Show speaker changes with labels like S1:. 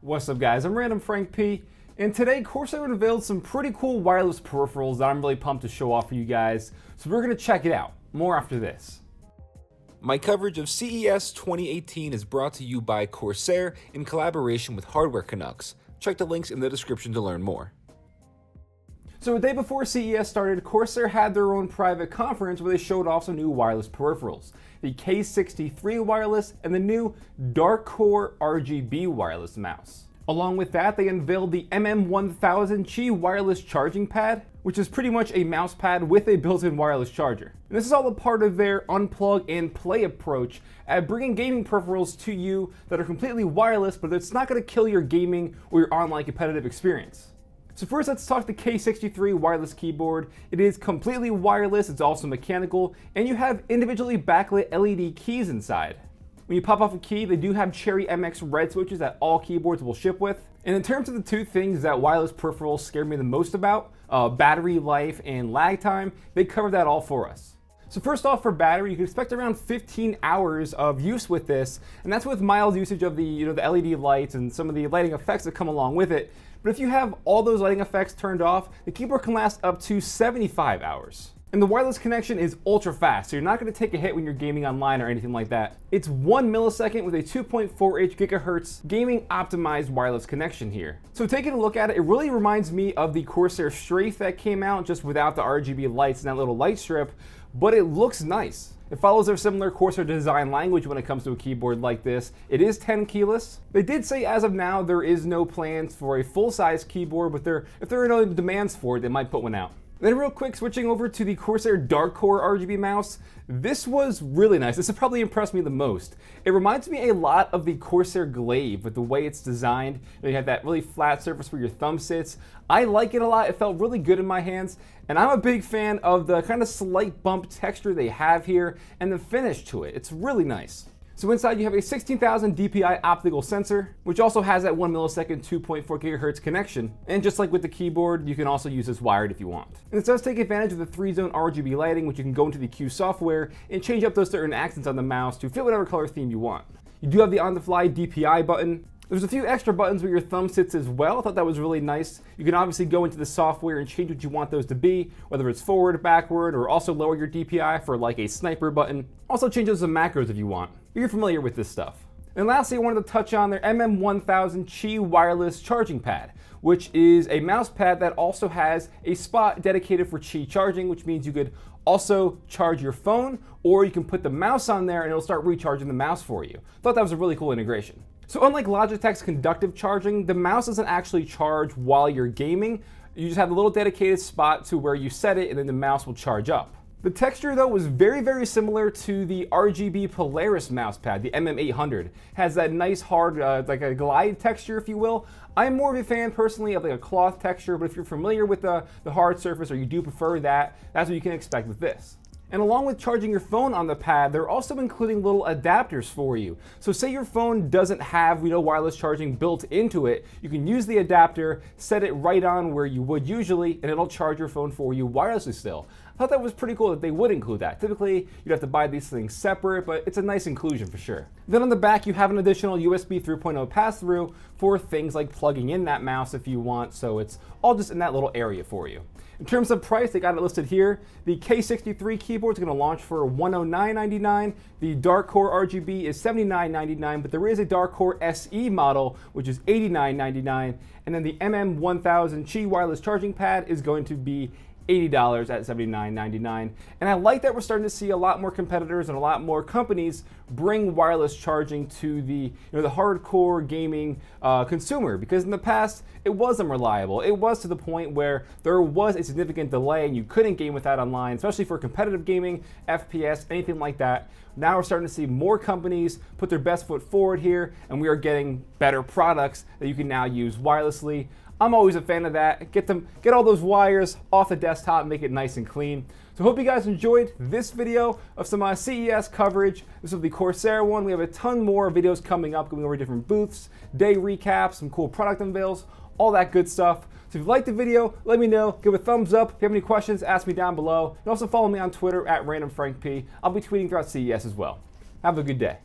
S1: What's up guys, I'm Random Frank P, and today Corsair unveiled some pretty cool wireless peripherals that I'm really pumped to show off for you guys, so we're going to check it out. More after this.
S2: My coverage of CES 2018 is brought to you by Corsair in collaboration with Hardware Canucks. Check the links in the description to learn more.
S1: So a day before CES started, Corsair had their own private conference where they showed off some new wireless peripherals. The K63 wireless and the new Darkcore RGB wireless mouse. Along with that, they unveiled the MM1000 Qi wireless charging pad, which is pretty much a mouse pad with a built-in wireless charger. And this is all a part of their unplug and play approach at bringing gaming peripherals to you that are completely wireless, but it's not going to kill your gaming or your online competitive experience. So first, let's talk the K63 wireless keyboard. It is completely wireless, it's also mechanical, and you have individually backlit LED keys inside. When you pop off a key, they do have Cherry MX red switches that all keyboards will ship with. And in terms of the two things that wireless peripherals scare me the most about, battery life and lag time, they cover that all for us. So first off, for battery, you can expect around 15 hours of use with this, and that's with mild usage of the LED lights and some of the lighting effects that come along with it. But if you have all those lighting effects turned off, the keyboard can last up to 75 hours. And the wireless connection is ultra fast, so you're not going to take a hit when you're gaming online or anything like that. It's 1 millisecond with a 2.48 gigahertz gaming optimized wireless connection here. So taking a look at it, it really reminds me of the Corsair Strafe that came out just without the RGB lights and that little light strip, but it looks nice. It follows their similar Corsair design language when it comes to a keyboard like this. It is 10 keyless. They did say as of now there is no plans for a full-size keyboard, but if there are no demands for it, they might put one out. Then real quick, switching over to the Corsair Darkcore RGB mouse, this was really nice. This has probably impressed me the most. It reminds me a lot of the Corsair Glaive with the way it's designed. You have that really flat surface where your thumb sits. I like it a lot. It felt really good in my hands, and I'm a big fan of the kind of slight bump texture they have here and the finish to it. It's really nice. So inside you have a 16,000 dpi optical sensor, which also has that 1 millisecond 2.4 gigahertz connection. And just like with the keyboard, you can also use this wired if you want. And it does take advantage of the 3-zone RGB lighting, which you can go into the Q software and change up those certain accents on the mouse to fit whatever color theme you want. You do have the on-the-fly DPI button. There's a few extra buttons where your thumb sits as well. I thought that was really nice. You can obviously go into the software and change what you want those to be, whether it's forward, backward, or also lower your DPI for like a sniper button. Also changes the macros if you want. You're familiar with this stuff. And lastly, I wanted to touch on their MM1000 Qi wireless charging pad, which is a mouse pad that also has a spot dedicated for Qi charging, which means you could also charge your phone, or you can put the mouse on there and it'll start recharging the mouse for you. Thought that was a really cool integration. So unlike Logitech's conductive charging, the mouse doesn't actually charge while you're gaming. You just have a little dedicated spot to where you set it and then the mouse will charge up. The texture though was very similar to the RGB Polaris mousepad, the MM800. Has that nice hard, like a glide texture if you will. I'm more of a fan personally of like a cloth texture, but if you're familiar with the hard surface or you do prefer that, that's what you can expect with this. And along with charging your phone on the pad, they're also including little adapters for you. So say your phone doesn't have wireless charging built into it, you can use the adapter, set it right on where you would usually, and it'll charge your phone for you wirelessly still. I thought that was pretty cool that they would include that. Typically, you'd have to buy these things separate, but it's a nice inclusion for sure. Then on the back, you have an additional USB 3.0 pass-through for things like plugging in that mouse if you want, so it's all just in that little area for you. In terms of price, they got it listed here. The K63 keyboard is going to launch for $109.99. The Darkcore RGB is $79.99, but there is a Darkcore SE model, which is $89.99. And then the MM1000 Qi wireless charging pad is going to be $80 at $79.99. And I like that we're starting to see a lot more competitors and a lot more companies bring wireless charging to the the hardcore gaming consumer, because in the past it was unreliable. It was to the point where there was a significant delay and you couldn't game with that online, especially for competitive gaming, FPS, anything like that. Now we're starting to see more companies put their best foot forward here, and we are getting better products that you can now use wirelessly. I'm always a fan of that. Get all those wires off the desktop, make it nice and clean. So hope you guys enjoyed this video of some CES coverage. This was the Corsair one. We have a ton more videos coming up, going over different booths, day recaps, some cool product unveils, all that good stuff. So if you liked the video, let me know. Give a thumbs up. If you have any questions, ask me down below. And also follow me on Twitter at RandomFrankP. I'll be tweeting throughout CES as well. Have a good day.